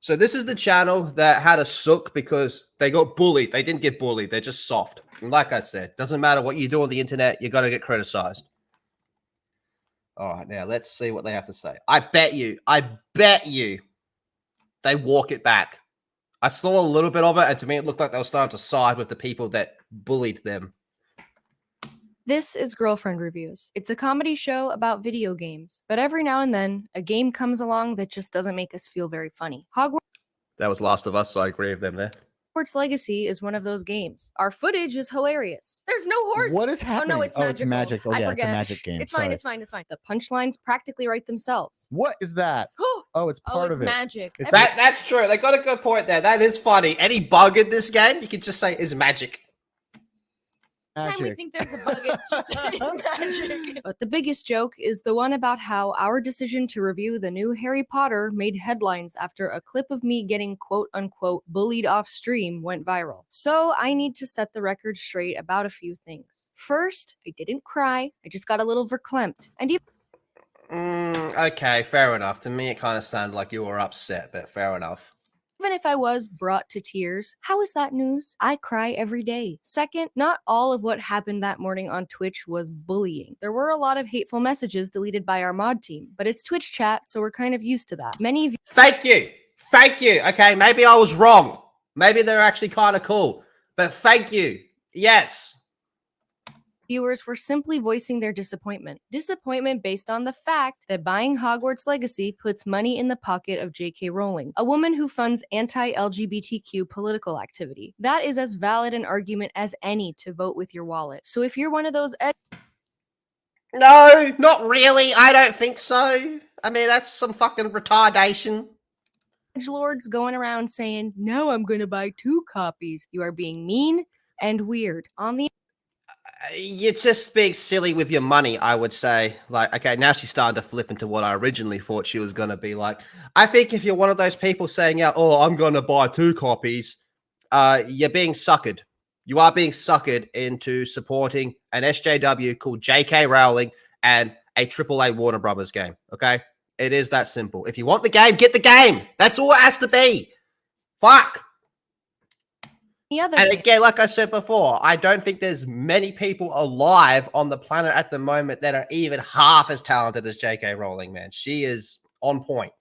So this is the channel that had a suck because they got bullied. They didn't get bullied. They're just soft. And like I said, doesn't matter what you do on the internet, you're going to get criticized. All right, now let's see what they have to say. I bet you they walk it back. I saw a little bit of it, and to me it looked like they were starting to side with the people that bullied them. This is Girlfriend Reviews. It's a comedy show about video games, but every now and then, a game comes along that just doesn't make us feel very funny. That was Last of Us, so I agree with them there. Hogwarts Legacy is one of those games. Our footage is hilarious. There's no horse. What is happening? Oh, no, it's magical. It's magic. Oh, I yeah, forget. it's a magic game. It's fine, it's fine, it's fine. The punchlines practically write themselves. What is that? Oh, it's part of it. Magic. That's true. They got a good point there. That is funny. Any bug in this game, you can just say is magic. Every time we think there's a bug, it's just it's magic. But the biggest joke is the one about how our decision to review the new Harry Potter made headlines after a clip of me getting quote-unquote bullied off stream went viral. So I need to set the record straight about a few things. First, I didn't cry. I just got a little verklempt. And Okay, fair enough. To me, it kind of sounded like you were upset, but fair enough. even if I was brought to tears, how is that news? I cry every day. Second, not all of what happened that morning on Twitch was bullying. There were a lot of hateful messages deleted by our mod team, but it's Twitch chat, so we're kind of used to that. Many of you— Thank you. Thank you. Okay, maybe I was wrong. Maybe they're actually kind of cool, but thank you. Yes. viewers were simply voicing their disappointment. Disappointment based on the fact that buying Hogwarts Legacy puts money in the pocket of J.K. Rowling, a woman who funds anti-LGBTQ political activity. That is as valid an argument as any to vote with your wallet. So if you're one of those No, not really. I don't think so. I mean, that's some fucking retardation. edgelords going around saying, "No, I'm gonna buy 2 copies," you are being mean and weird. On the You're just being silly with your money, I would say. Like, okay, now she's starting to flip into what I originally thought she was going to be like. I think if you're one of those people saying, oh, I'm going to buy 2 copies, you're being suckered. You are being suckered into supporting an SJW called J.K. Rowling and a AAA Warner Brothers game, okay? It is that simple. If you want the game, get the game. That's all it has to be. Fuck. other And again, like I said before, I don't think there's many people alive on the planet at the moment that are even half as talented as J.K. Rowling, man. She is on point.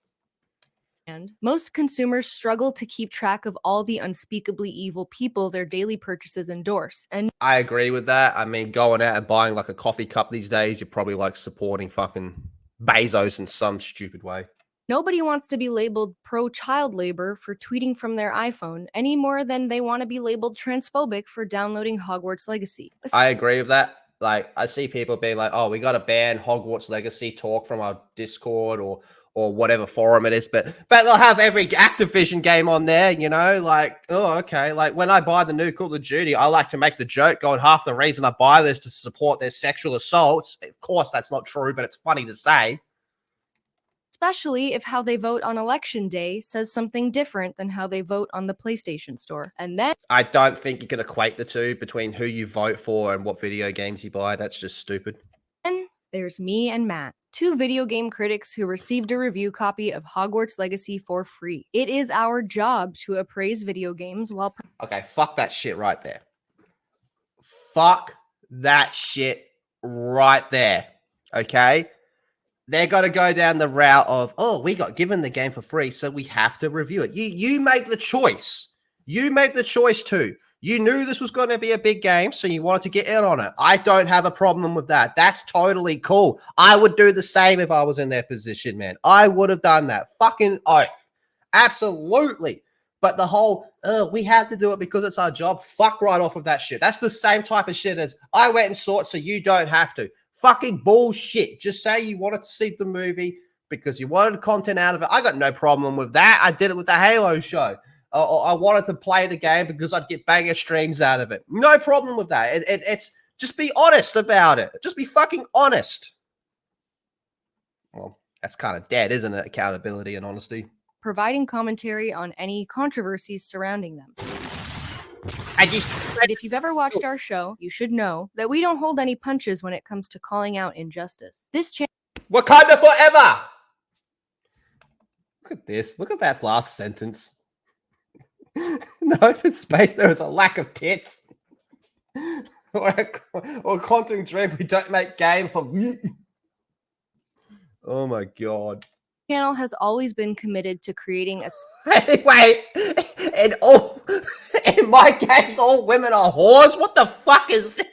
And most consumers struggle to keep track of all the unspeakably evil people their daily purchases endorse. And I agree with that. I mean, going out and buying like a coffee cup these days, you're probably like supporting fucking Bezos in some stupid way. nobody wants to be labeled pro-child labor for tweeting from their iPhone any more than they want to be labeled transphobic for downloading Hogwarts Legacy. I agree with that. Like, I see people being like, oh, we got to ban Hogwarts Legacy talk from our Discord or whatever forum it is, but they'll have every Activision game on there, you know, like, oh, okay. Like, when I buy the new Call of Duty, I like to make the joke going, half the reason I buy this to support their sexual assaults. Of course, that's not true, but it's funny to say. Especially if how they vote on election day says something different than how they vote on the PlayStation Store. And then I don't think you can equate the two between who you vote for and what video games you buy. That's just stupid. there's me and Matt, 2 video game critics who received a review copy of Hogwarts Legacy for free. It is our job to appraise video games while Okay, fuck that shit right there. Fuck that shit right there. Okay? They're going to go down the route of, oh, we got given the game for free, so we have to review it. You make the choice. You make the choice too. You knew this was going to be a big game, so you wanted to get in on it. I don't have a problem with that. That's totally cool. I would do the same if I was in their position, man. I would have done that. Fucking oath. Absolutely. But the whole, we have to do it because it's our job, fuck right off of that shit. That's the same type of shit as, I went and saw it so you don't have to. Fucking bullshit. Just say you wanted to see the movie because you wanted content out of it. I got no problem with that. I did it with the Halo show. I wanted to play the game because I'd get banger streams out of it. No problem with that. It's just be honest about it. Just be fucking honest. Well, that's kind of dead, isn't it? Accountability and honesty. providing commentary on any controversies surrounding them. And if you've ever watched our show, you should know that we don't hold any punches when it comes to calling out injustice. This channel Wakanda forever! Look at this. Look at that last sentence. No open space, there is a lack of tits. or Quantum Dream, we don't make game for... Oh my god. Channel has always been committed to creating a... Anyway, in my games, all women are whores? What the fuck is this?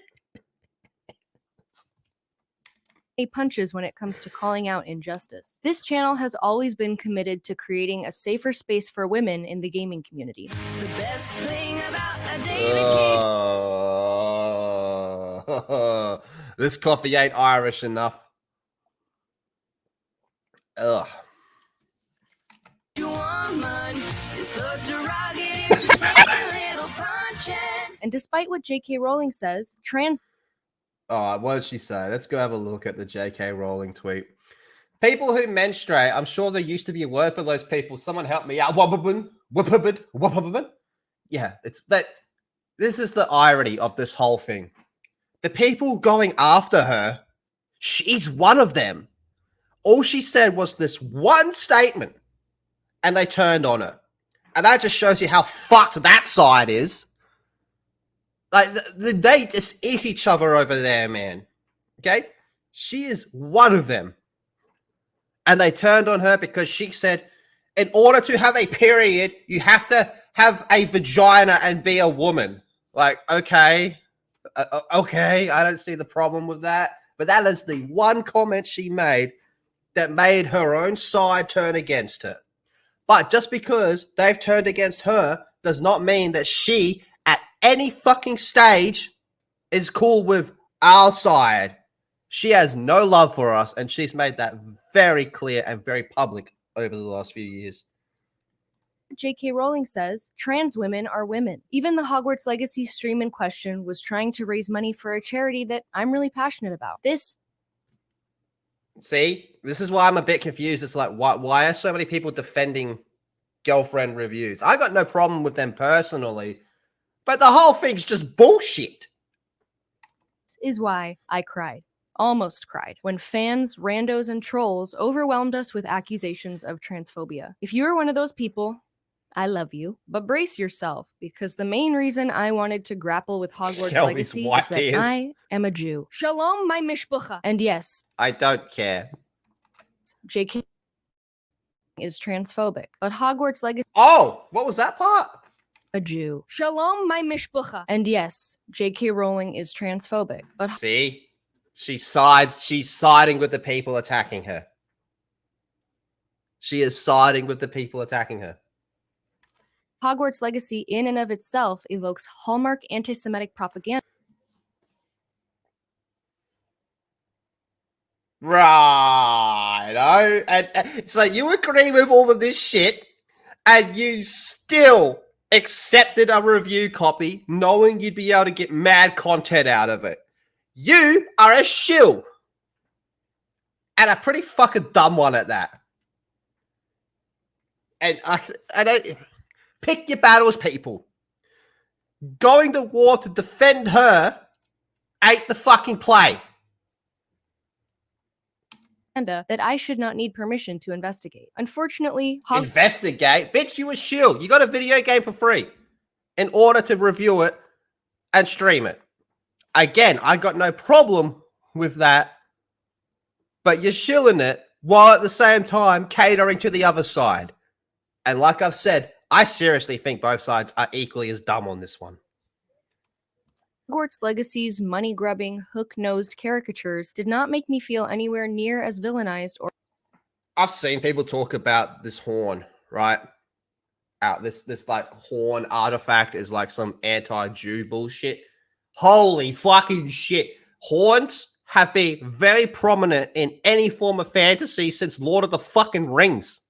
punches when it comes to calling out injustice. This channel has always been committed to creating a safer space for women in the gaming community. The best thing about a day this coffee ain't Irish enough. Ugh. And despite what J.K. Rowling says, trans... Oh, what did she say? Let's go have a look at the J.K. Rowling tweet. People who menstruate, I'm sure there used to be a word for those people. Someone help me out. Yeah, it's that. This is the irony of this whole thing. The people going after her, she's one of them. All she said was this one statement, and they turned on her. And that just shows you how fucked that side is. Like, they just eat each other over there, man. Okay? She is one of them. And they turned on her because she said, in order to have a period, you have to have a vagina and be a woman. Like, okay. Okay, I don't see the problem with that. But that is the one comment she made that made her own side turn against her. But just because they've turned against her does not mean that she, at any fucking stage, is cool with our side. She has no love for us, and she's made that very clear and very public over the last few years. J.K. Rowling says, trans women are women. Even the Hogwarts Legacy stream in question was trying to raise money for a charity that I'm really passionate about. See, this is why I'm a bit confused. It's like, why are so many people defending girlfriend reviews? I got no problem with them personally, but the whole thing's just bullshit. This is why I cried. Almost cried when fans, randos, and trolls overwhelmed us with accusations of transphobia. If you're one of those people, I love you, but brace yourself, because the main reason I wanted to grapple with Hogwarts Legacy is that I am a Jew. Shalom, my mishpucha. And yes, I don't care. JK is transphobic, but Hogwarts Legacy... Oh, what was that part? A Jew. Shalom, my mishpucha. And yes, J.K. Rowling is transphobic, but... See? She's siding with the people attacking her. She is siding with the people attacking her. Hogwarts Legacy in and of itself evokes hallmark anti-Semitic propaganda. Right. Oh, and so you agree with all of this shit, and you still accepted a review copy knowing you'd be able to get mad content out of it. You are a shill. And a pretty fucking dumb one at that. And I don't... Pick your battles, people. Going to war to defend her ain't the fucking play. That I should not need permission to investigate. Unfortunately, investigate? Bitch, you a shill. You got a video game for free in order to review it and stream it. Again, I got no problem with that, but you're shilling it while at the same time catering to the other side. And like I've said, I seriously think both sides are equally as dumb on this one. Hogwarts Legacy's money-grubbing, hook-nosed caricatures did not make me feel anywhere near as villainized or... I've seen people talk about this horn, right? This like horn artifact is like some anti-Jew bullshit. Holy fucking shit. Horns have been very prominent in any form of fantasy since Lord of the fucking Rings.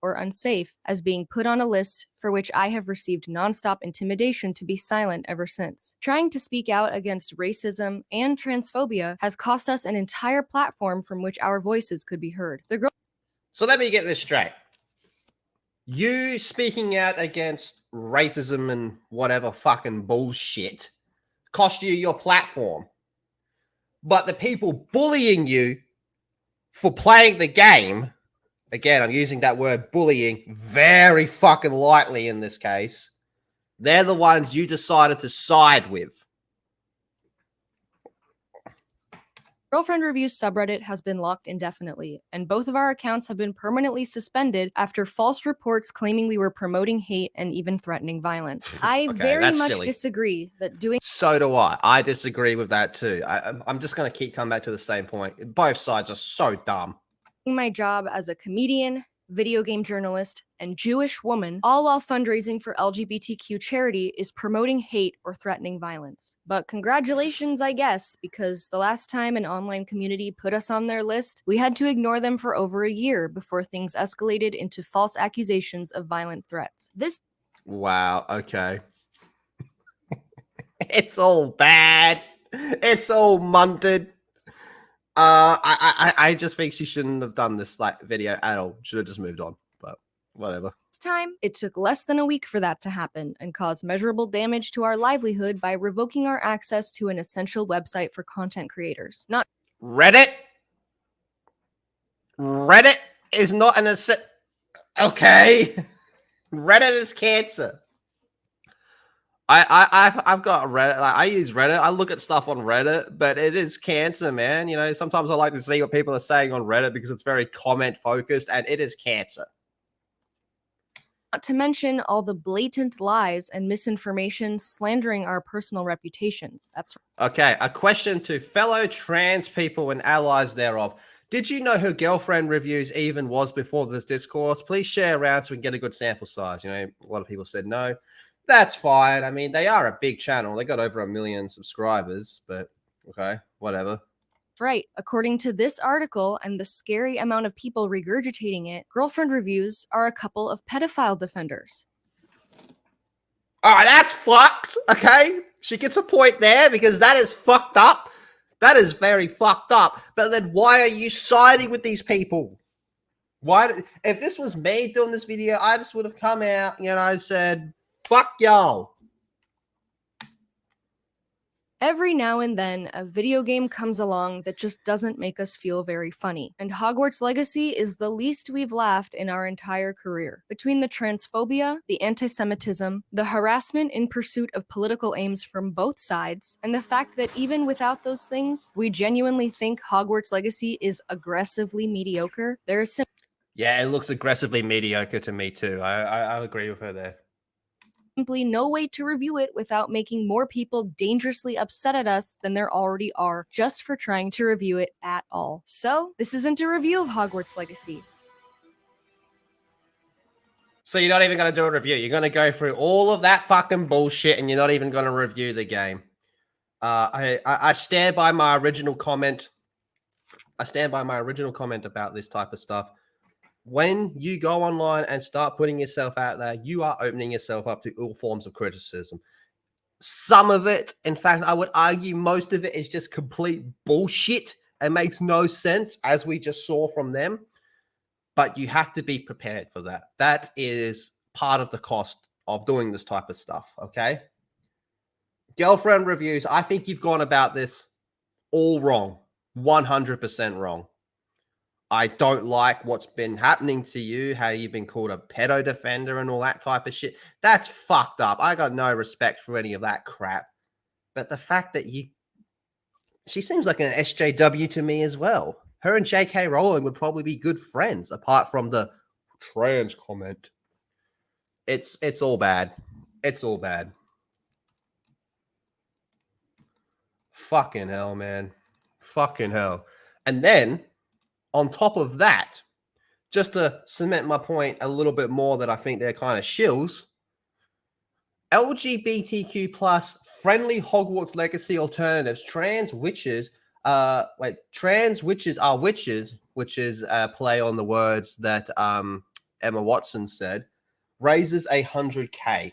Or unsafe as being put on a list for which I have received nonstop intimidation to be silent ever since. Trying to speak out against racism and transphobia has cost us an entire platform from which our voices could be heard. So let me get this straight. You speaking out against racism and whatever fucking bullshit cost you your platform. But the people bullying you for playing the game again, I'm using that word bullying very fucking lightly in this case. They're the ones you decided to side with. Girlfriend Reviews subreddit has been locked indefinitely, and both of our accounts have been permanently suspended after false reports claiming we were promoting hate and even threatening violence. I very much disagree that doing— So do I. I disagree with that too. I'm just going to keep coming back to the same point. Both sides are so dumb. My job as a comedian, video game journalist, and Jewish woman, all while fundraising for LGBTQ charity, is promoting hate or threatening violence. But congratulations, I guess, because the last time an online community put us on their list, we had to ignore them for over a year before things escalated into false accusations of violent threats. Wow, okay. It's all bad. It's all munted. I just think she shouldn't have done this video at all. Should have just moved on, but whatever. This time, it took less than a week for that to happen and caused measurable damage to our livelihood by revoking our access to an essential website for content creators. Not Reddit. Reddit is not an okay. Reddit is cancer. I've got Reddit. Like, I use Reddit. I look at stuff on Reddit, but it is cancer, man. You know, sometimes I like to see what people are saying on Reddit because it's very comment focused, and it is cancer. Not to mention all the blatant lies and misinformation slandering our personal reputations. That's okay. A question to fellow trans people and allies thereof. Did you know who Girlfriend Reviews even was before this discourse? Please share around so we can get a good sample size. You know, a lot of people said no. That's fine. I mean, they are a big channel. They got over 1 million subscribers, but okay, whatever. Right. According to this article and the scary amount of people regurgitating it, Girlfriend Reviews are a couple of pedophile defenders. All right, that's fucked, okay? She gets a point there because that is fucked up. That is very fucked up. But then why are you siding with these people? Why? If this was me doing this video, I just would have come out, you know, said, fuck y'all. Every now and then, a video game comes along that just doesn't make us feel very funny, and Hogwarts Legacy is the least we've laughed in our entire career. Between the transphobia, the anti-Semitism, the harassment in pursuit of political aims from both sides, and the fact that even without those things, we genuinely think Hogwarts Legacy is aggressively mediocre, there is yeah, it looks aggressively mediocre to me too. I agree with her there. Simply no way to review it without making more people dangerously upset at us than there already are just for trying to review it at all. So, this isn't a review of Hogwarts Legacy. So you're not even going to do a review. You're going to go through all of that fucking bullshit and you're not even going to review the game. I stand by my original comment. I stand by my original comment about this type of stuff. When you go online and start putting yourself out there, you are opening yourself up to all forms of criticism. Some of it, in fact, I would argue most of it is just complete bullshit and makes no sense, as we just saw from them. But you have to be prepared for that. That is part of the cost of doing this type of stuff, okay? Girlfriend Reviews, I think you've gone about this all wrong. 100% wrong. I don't like what's been happening to you, how you've been called a pedo defender and all that type of shit. That's fucked up. I got no respect for any of that crap. But the fact that she seems like an SJW to me as well. Her and J.K. Rowling would probably be good friends, apart from the trans comment. It's all bad. It's all bad. Fucking hell, man. Fucking hell. And then, on top of that, just to cement my point a little bit more that I think they're kind of shills, LGBTQ plus friendly Hogwarts Legacy alternatives, trans witches are witches, which is a play on the words that Emma Watson said, raises 100K.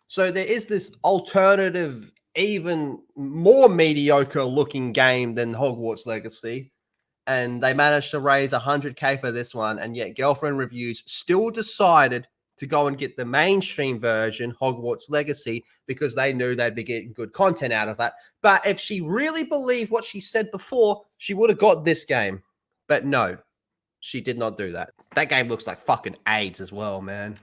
So there is this alternative, even more mediocre looking game than Hogwarts Legacy. And they managed to raise 100K for this one. And yet Girlfriend Reviews still decided to go and get the mainstream version, Hogwarts Legacy, because they knew they'd be getting good content out of that. But if she really believed what she said before, she would have got this game. But no, She did not do that. That game looks like fucking AIDS as well, man.